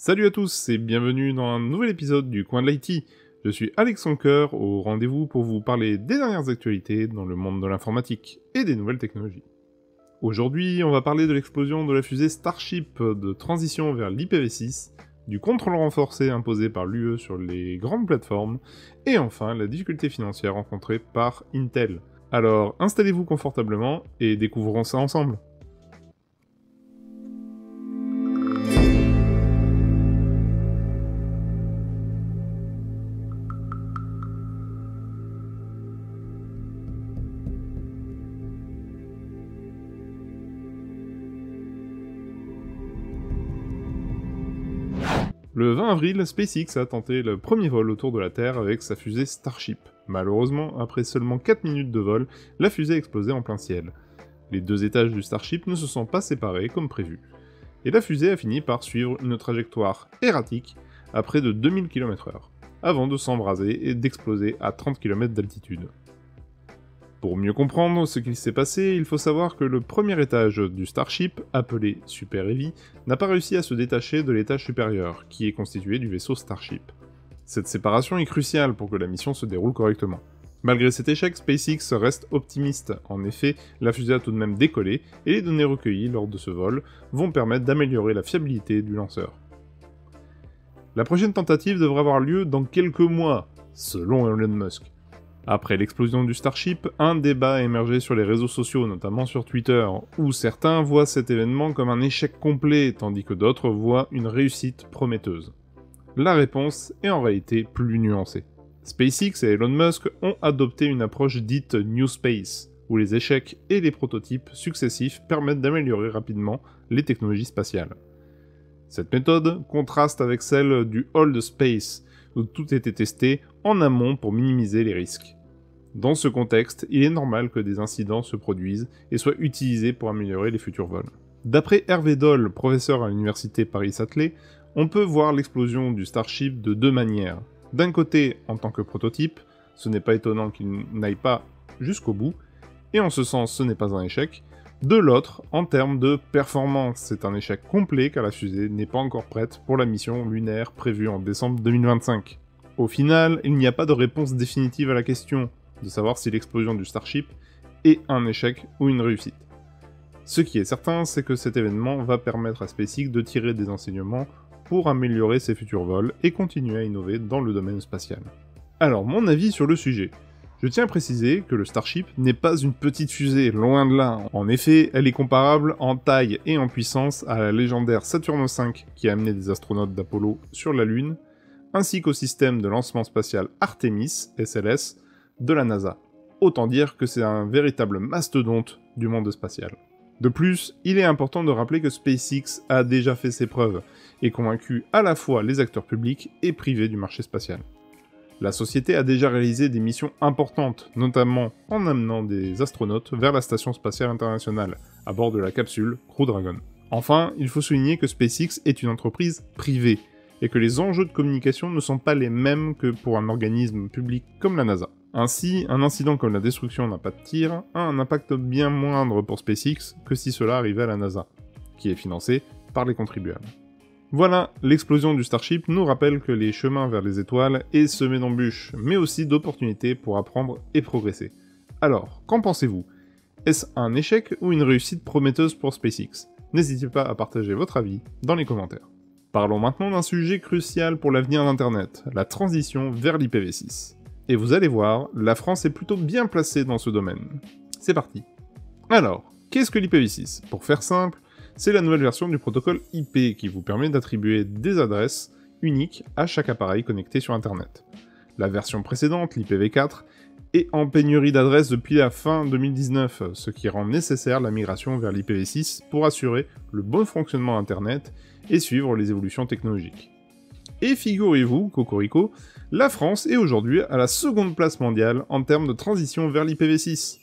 Salut à tous et bienvenue dans un nouvel épisode du Coin de l'IT. Je suis Alex Soncoeur, au rendez-vous pour vous parler des dernières actualités dans le monde de l'informatique et des nouvelles technologies. Aujourd'hui, on va parler de l'explosion de la fusée Starship, de transition vers l'IPv6, du contrôle renforcé imposé par l'UE sur les grandes plateformes, et enfin la difficulté financière rencontrée par Intel. Alors installez-vous confortablement et découvrons ça ensemble. Le 20 avril, SpaceX a tenté le premier vol autour de la Terre avec sa fusée Starship. Malheureusement, après seulement 4 minutes de vol, la fusée a explosé en plein ciel. Les deux étages du Starship ne se sont pas séparés comme prévu. Et la fusée a fini par suivre une trajectoire erratique à près de 2000 km/h, avant de s'embraser et d'exploser à 30 km d'altitude. Pour mieux comprendre ce qu'il s'est passé, il faut savoir que le premier étage du Starship, appelé Super Heavy, n'a pas réussi à se détacher de l'étage supérieur, qui est constitué du vaisseau Starship. Cette séparation est cruciale pour que la mission se déroule correctement. Malgré cet échec, SpaceX reste optimiste. En effet, la fusée a tout de même décollé, et les données recueillies lors de ce vol vont permettre d'améliorer la fiabilité du lanceur. La prochaine tentative devrait avoir lieu dans quelques mois, selon Elon Musk. Après l'explosion du Starship, un débat a émergé sur les réseaux sociaux, notamment sur Twitter, où certains voient cet événement comme un échec complet, tandis que d'autres voient une réussite prometteuse. La réponse est en réalité plus nuancée. SpaceX et Elon Musk ont adopté une approche dite New Space, où les échecs et les prototypes successifs permettent d'améliorer rapidement les technologies spatiales. Cette méthode contraste avec celle du Old Space, où tout était testé en amont pour minimiser les risques. Dans ce contexte, il est normal que des incidents se produisent et soient utilisés pour améliorer les futurs vols. D'après Hervé Doll, professeur à l'université Paris-Saclay, on peut voir l'explosion du Starship de deux manières. D'un côté, en tant que prototype, ce n'est pas étonnant qu'il n'aille pas jusqu'au bout, et en ce sens, ce n'est pas un échec. De l'autre, en termes de performance, c'est un échec complet car la fusée n'est pas encore prête pour la mission lunaire prévue en décembre 2025. Au final, il n'y a pas de réponse définitive à la question de savoir si l'explosion du Starship est un échec ou une réussite. Ce qui est certain, c'est que cet événement va permettre à SpaceX de tirer des enseignements pour améliorer ses futurs vols et continuer à innover dans le domaine spatial. Alors, mon avis sur le sujet. Je tiens à préciser que le Starship n'est pas une petite fusée, loin de là. En effet, elle est comparable en taille et en puissance à la légendaire Saturne V qui a amené des astronautes d'Apollo sur la Lune, ainsi qu'au système de lancement spatial Artemis, SLS, de la NASA. Autant dire que c'est un véritable mastodonte du monde spatial. De plus, il est important de rappeler que SpaceX a déjà fait ses preuves et convaincu à la fois les acteurs publics et privés du marché spatial. La société a déjà réalisé des missions importantes, notamment en amenant des astronautes vers la Station Spatiale Internationale, à bord de la capsule Crew Dragon. Enfin, il faut souligner que SpaceX est une entreprise privée, et que les enjeux de communication ne sont pas les mêmes que pour un organisme public comme la NASA. Ainsi, un incident comme la destruction d'un pas de tir a un impact bien moindre pour SpaceX que si cela arrivait à la NASA, qui est financée par les contribuables. Voilà, l'explosion du Starship nous rappelle que les chemins vers les étoiles est semé d'embûches, mais aussi d'opportunités pour apprendre et progresser. Alors, qu'en pensez-vous? Est-ce un échec ou une réussite prometteuse pour SpaceX? N'hésitez pas à partager votre avis dans les commentaires. Parlons maintenant d'un sujet crucial pour l'avenir d'Internet, la transition vers l'IPv6. Et vous allez voir, la France est plutôt bien placée dans ce domaine. C'est parti. Alors, qu'est-ce que l'IPv6? Pour faire simple, c'est la nouvelle version du protocole IP qui vous permet d'attribuer des adresses uniques à chaque appareil connecté sur Internet. La version précédente, l'IPv4, est en pénurie d'adresses depuis la fin 2019, ce qui rend nécessaire la migration vers l'IPv6 pour assurer le bon fonctionnement d'Internet et suivre les évolutions technologiques. Et figurez-vous, cocorico, la France est aujourd'hui à la seconde place mondiale en termes de transition vers l'IPv6.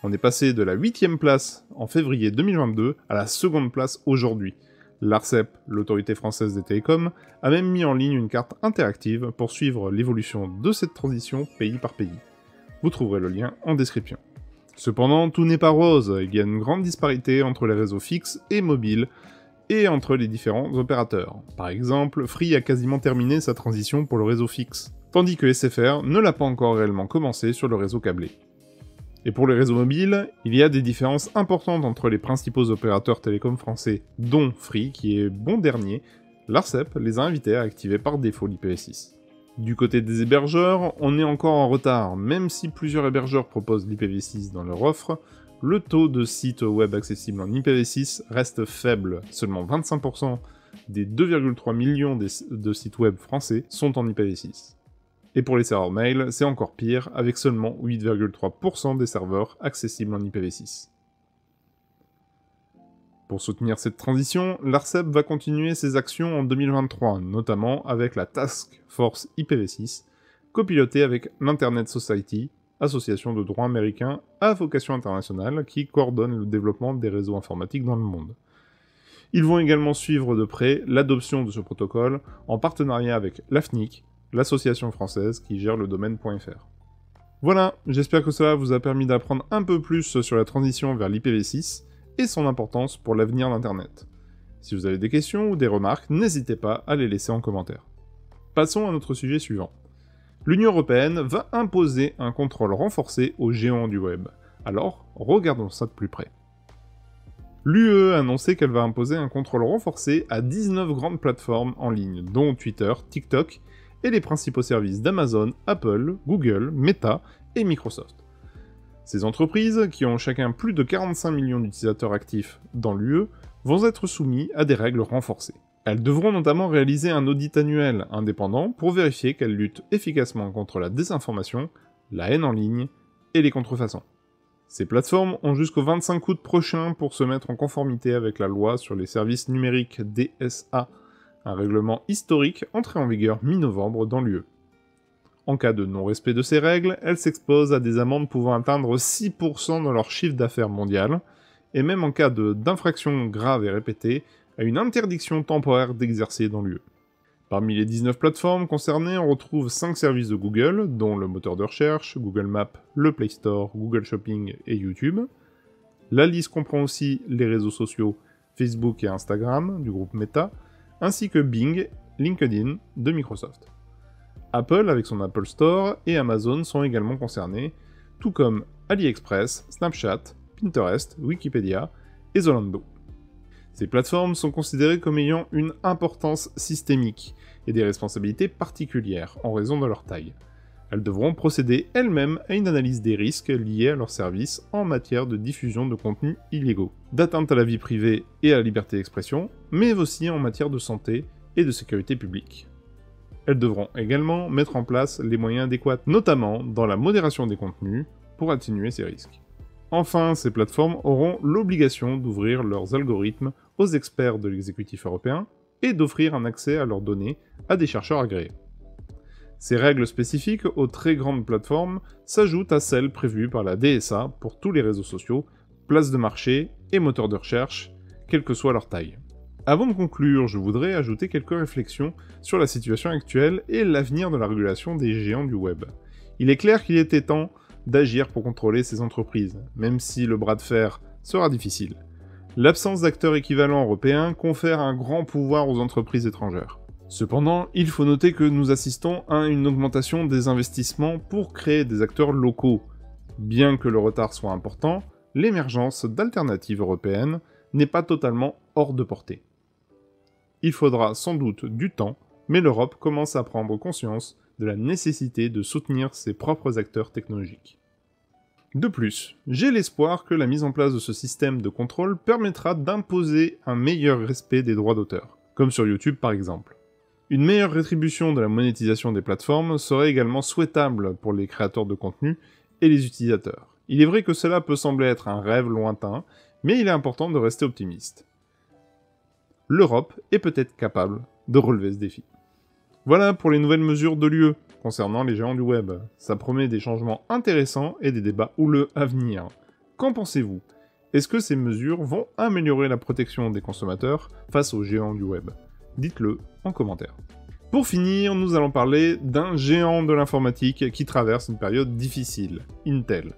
On est passé de la 8e place en février 2022 à la seconde place aujourd'hui. L'ARCEP, l'autorité française des télécoms, a même mis en ligne une carte interactive pour suivre l'évolution de cette transition pays par pays. Vous trouverez le lien en description. Cependant, tout n'est pas rose, il y a une grande disparité entre les réseaux fixes et mobiles, et entre les différents opérateurs. Par exemple, Free a quasiment terminé sa transition pour le réseau fixe, tandis que SFR ne l'a pas encore réellement commencé sur le réseau câblé. Et pour les réseaux mobiles, il y a des différences importantes entre les principaux opérateurs télécoms français, dont Free, qui est bon dernier. L'ARCEP les a invités à activer par défaut l'IPv6. Du côté des hébergeurs, on est encore en retard, même si plusieurs hébergeurs proposent l'IPv6 dans leur offre, le taux de sites web accessibles en IPv6 reste faible, seulement 25% des 2,3 millions de sites web français sont en IPv6. Et pour les serveurs mail, c'est encore pire, avec seulement 8,3% des serveurs accessibles en IPv6. Pour soutenir cette transition, l'ARCEP va continuer ses actions en 2023, notamment avec la Task Force IPv6, copilotée avec l'Internet Society, association de droit américain à vocation internationale qui coordonne le développement des réseaux informatiques dans le monde. Ils vont également suivre de près l'adoption de ce protocole en partenariat avec l'AFNIC, l'association française qui gère le domaine.fr. Voilà, j'espère que cela vous a permis d'apprendre un peu plus sur la transition vers l'IPv6 et son importance pour l'avenir d'Internet. Si vous avez des questions ou des remarques, n'hésitez pas à les laisser en commentaire. Passons à notre sujet suivant. L'Union européenne va imposer un contrôle renforcé aux géants du web. Alors, regardons ça de plus près. L'UE a annoncé qu'elle va imposer un contrôle renforcé à 19 grandes plateformes en ligne, dont Twitter, TikTok et les principaux services d'Amazon, Apple, Google, Meta et Microsoft. Ces entreprises, qui ont chacun plus de 45 millions d'utilisateurs actifs dans l'UE, vont être soumises à des règles renforcées. Elles devront notamment réaliser un audit annuel indépendant pour vérifier qu'elles luttent efficacement contre la désinformation, la haine en ligne et les contrefaçons. Ces plateformes ont jusqu'au 25 août prochain pour se mettre en conformité avec la loi sur les services numériques DSA, un règlement historique entré en vigueur mi-novembre dans l'UE. En cas de non-respect de ces règles, elles s'exposent à des amendes pouvant atteindre 6% de leur chiffre d'affaires mondial, et même en cas d'infraction grave et répétée, à une interdiction temporaire d'exercer dans l'UE. Parmi les 19 plateformes concernées, on retrouve 5 services de Google, dont le moteur de recherche, Google Maps, le Play Store, Google Shopping et YouTube. La liste comprend aussi les réseaux sociaux Facebook et Instagram du groupe Meta, ainsi que Bing, LinkedIn de Microsoft. Apple avec son Apple Store et Amazon sont également concernés, tout comme AliExpress, Snapchat, Pinterest, Wikipédia et Zalando. Ces plateformes sont considérées comme ayant une importance systémique et des responsabilités particulières en raison de leur taille. Elles devront procéder elles-mêmes à une analyse des risques liés à leurs services en matière de diffusion de contenus illégaux, d'atteinte à la vie privée et à la liberté d'expression, mais aussi en matière de santé et de sécurité publique. Elles devront également mettre en place les moyens adéquats, notamment dans la modération des contenus, pour atténuer ces risques. Enfin, ces plateformes auront l'obligation d'ouvrir leurs algorithmes aux experts de l'exécutif européen et d'offrir un accès à leurs données à des chercheurs agréés. Ces règles spécifiques aux très grandes plateformes s'ajoutent à celles prévues par la DSA pour tous les réseaux sociaux, places de marché et moteurs de recherche, quelle que soit leur taille. Avant de conclure, je voudrais ajouter quelques réflexions sur la situation actuelle et l'avenir de la régulation des géants du web. Il est clair qu'il était temps d'agir pour contrôler ces entreprises, même si le bras de fer sera difficile. L'absence d'acteurs équivalents européens confère un grand pouvoir aux entreprises étrangères. Cependant, il faut noter que nous assistons à une augmentation des investissements pour créer des acteurs locaux. Bien que le retard soit important, l'émergence d'alternatives européennes n'est pas totalement hors de portée. Il faudra sans doute du temps, mais l'Europe commence à prendre conscience de la nécessité de soutenir ses propres acteurs technologiques. De plus, j'ai l'espoir que la mise en place de ce système de contrôle permettra d'imposer un meilleur respect des droits d'auteur, comme sur YouTube par exemple. Une meilleure rétribution de la monétisation des plateformes serait également souhaitable pour les créateurs de contenu et les utilisateurs. Il est vrai que cela peut sembler être un rêve lointain, mais il est important de rester optimiste. L'Europe est peut-être capable de relever ce défi. Voilà pour les nouvelles mesures de l'UE concernant les géants du web. Ça promet des changements intéressants et des débats houleux à venir. Qu'en pensez-vous? Est-ce que ces mesures vont améliorer la protection des consommateurs face aux géants du web? Dites-le en commentaire. Pour finir, nous allons parler d'un géant de l'informatique qui traverse une période difficile, Intel.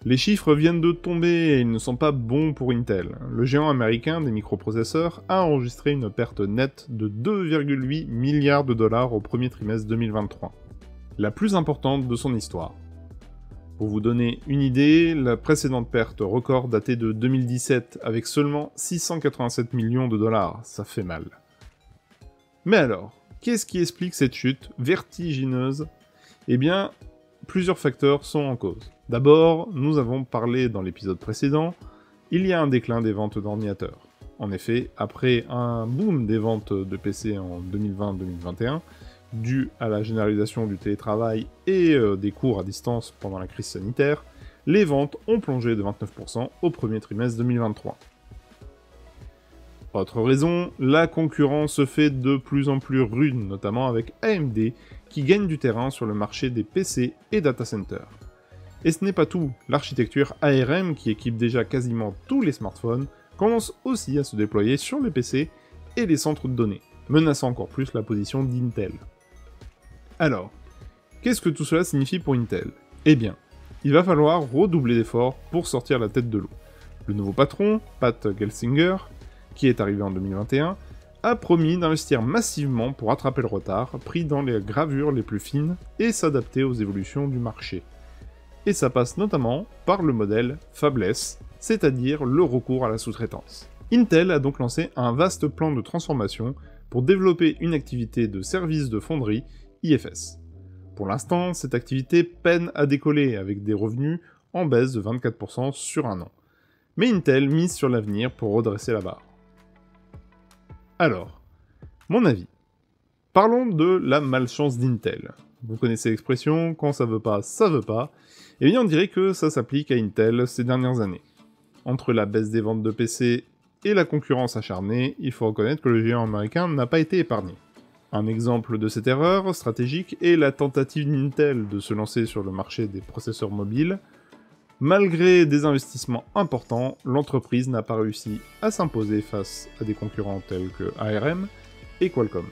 Les chiffres viennent de tomber et ils ne sont pas bons pour Intel. Le géant américain des microprocesseurs a enregistré une perte nette de 2,8 milliards de dollars au premier trimestre 2023. La plus importante de son histoire. Pour vous donner une idée, la précédente perte record datait de 2017 avec seulement 687 millions de dollars, ça fait mal. Mais alors, qu'est-ce qui explique cette chute vertigineuse? Eh bien, plusieurs facteurs sont en cause. D'abord, nous avons parlé dans l'épisode précédent, il y a un déclin des ventes d'ordinateurs. En effet, après un boom des ventes de PC en 2020-2021, dû à la généralisation du télétravail et des cours à distance pendant la crise sanitaire, les ventes ont plongé de 29% au premier trimestre 2023. Autre raison, la concurrence se fait de plus en plus rude, notamment avec AMD, qui gagne du terrain sur le marché des PC et data centers. Et ce n'est pas tout, l'architecture ARM, qui équipe déjà quasiment tous les smartphones, commence aussi à se déployer sur les PC et les centres de données, menaçant encore plus la position d'Intel. Alors, qu'est-ce que tout cela signifie pour Intel? Eh bien, il va falloir redoubler d'efforts pour sortir la tête de l'eau. Le nouveau patron, Pat Gelsinger, qui est arrivé en 2021, a promis d'investir massivement pour rattraper le retard pris dans les gravures les plus fines et s'adapter aux évolutions du marché. Et ça passe notamment par le modèle fabless, c'est-à-dire le recours à la sous-traitance. Intel a donc lancé un vaste plan de transformation pour développer une activité de service de fonderie, IFS. Pour l'instant, cette activité peine à décoller avec des revenus en baisse de 24% sur un an. Mais Intel mise sur l'avenir pour redresser la barre. Alors, mon avis. Parlons de la malchance d'Intel. Vous connaissez l'expression, quand ça veut pas, ça veut pas. Eh bien, on dirait que ça s'applique à Intel ces dernières années. Entre la baisse des ventes de PC et la concurrence acharnée, il faut reconnaître que le géant américain n'a pas été épargné. Un exemple de cette erreur stratégique est la tentative d'Intel de se lancer sur le marché des processeurs mobiles. Malgré des investissements importants, l'entreprise n'a pas réussi à s'imposer face à des concurrents tels que ARM et Qualcomm.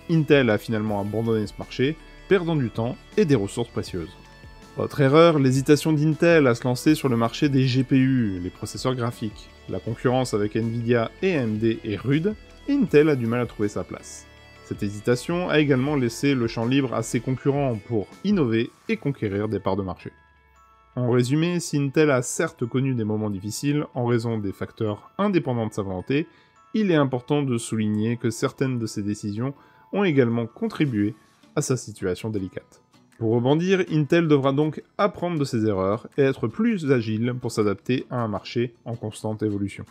Intel a finalement abandonné ce marché, perdant du temps et des ressources précieuses. Autre erreur, l'hésitation d'Intel à se lancer sur le marché des GPU, les processeurs graphiques. La concurrence avec Nvidia et AMD est rude, et Intel a du mal à trouver sa place. Cette hésitation a également laissé le champ libre à ses concurrents pour innover et conquérir des parts de marché. En résumé, si Intel a certes connu des moments difficiles en raison des facteurs indépendants de sa volonté, il est important de souligner que certaines de ses décisions ont également contribué à sa situation délicate. Pour rebondir, Intel devra donc apprendre de ses erreurs et être plus agile pour s'adapter à un marché en constante évolution.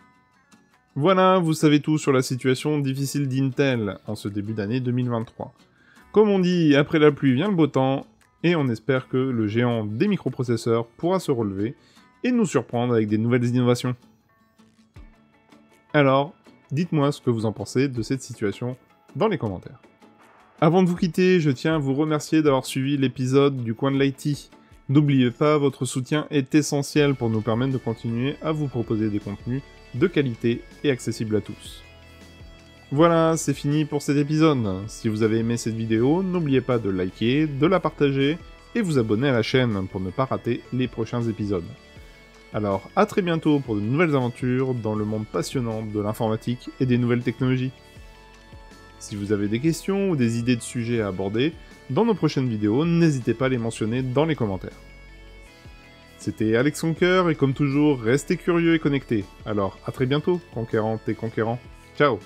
Voilà, vous savez tout sur la situation difficile d'Intel en ce début d'année 2023. Comme on dit, après la pluie vient le beau temps, et on espère que le géant des microprocesseurs pourra se relever et nous surprendre avec des nouvelles innovations. Alors, dites-moi ce que vous en pensez de cette situation dans les commentaires. Avant de vous quitter, je tiens à vous remercier d'avoir suivi l'épisode du Coin de l'IT. N'oubliez pas, votre soutien est essentiel pour nous permettre de continuer à vous proposer des contenus de qualité et accessibles à tous. Voilà, c'est fini pour cet épisode. Si vous avez aimé cette vidéo, n'oubliez pas de liker, de la partager et vous abonner à la chaîne pour ne pas rater les prochains épisodes. Alors, à très bientôt pour de nouvelles aventures dans le monde passionnant de l'informatique et des nouvelles technologies. Si vous avez des questions ou des idées de sujets à aborder dans nos prochaines vidéos, n'hésitez pas à les mentionner dans les commentaires. C'était Alex Conquer et comme toujours, restez curieux et connectés. Alors, à très bientôt, conquérantes et conquérants. Ciao!